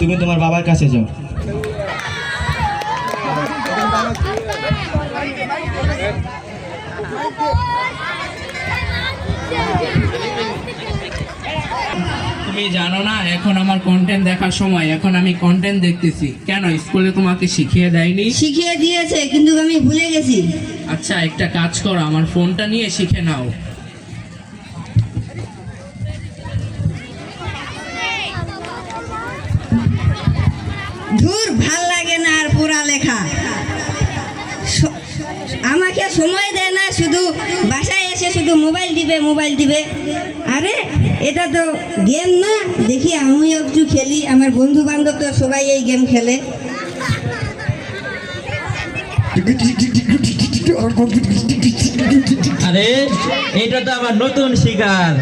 তুমি তোমার বাবার কাছে যাও। তুমি জানো না এখন আমার কন্টেন্ট দেখার সময়, এখন আমি কন্টেন্ট দেখতেছি। কেন স্কুলে তোমাকে শিখিয়ে দেয়নি? শিখিয়ে দিয়েছে কিন্তু আমি ভুলে গেছি। আচ্ছা একটা কাজ করো, আমার ফোনটা নিয়ে শিখে নাও। ধুর, ভাল লাগে না আর পড়ালেখা। আমাকে সময় দেয় না, শুধু বাসায় এসে শুধু মোবাইল দিবে। আরে এটা তো গেম না, দেখি আমিও একটু খেলি। আমার বন্ধু বান্ধব তো সবাই এই গেম খেলে। আরে এটা তো আমার নতুন শিকার।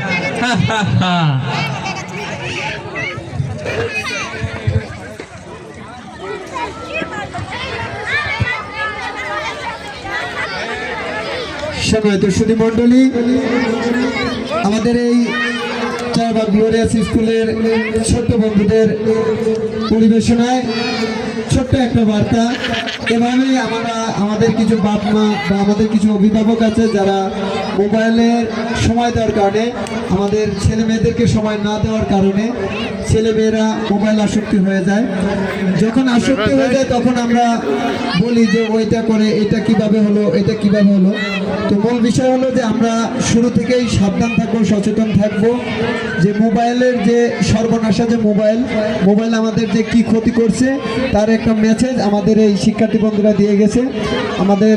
সম্মানিত সুধী মণ্ডলী, আমাদের এই চারবাগ গ্লোরিয়াস স্কুলের ছোট্ট বন্ধুদের পরিবেশনায় ছোট্ট একটা বার্তা। এভাবেই আমাদের কিছু বাপ মা বা আমাদের কিছু অভিভাবক আছে যারা মোবাইলের সময় দেওয়ার কারণে, আমাদের ছেলে মেয়েদেরকে সময় না দেওয়ার কারণে ছেলেমেয়েরা মোবাইল আসক্তি হয়ে যায়। যখন আসক্তি হয়ে যায় তখন আমরা বলি যে ওইটা করে, এটা কিভাবে হলো, এটা কিভাবে হলো। তো মূল বিষয় হলো যে আমরা শুরু থেকেই সাবধান থাকবো, সচেতন থাকবো যে মোবাইলের যে সর্বনাশা, যে মোবাইল আমাদের যে কি ক্ষতি করছে তার একটা মেসেজ আমাদের এই শিক্ষার্থী বন্ধুরা দিয়ে গেছে। আমাদের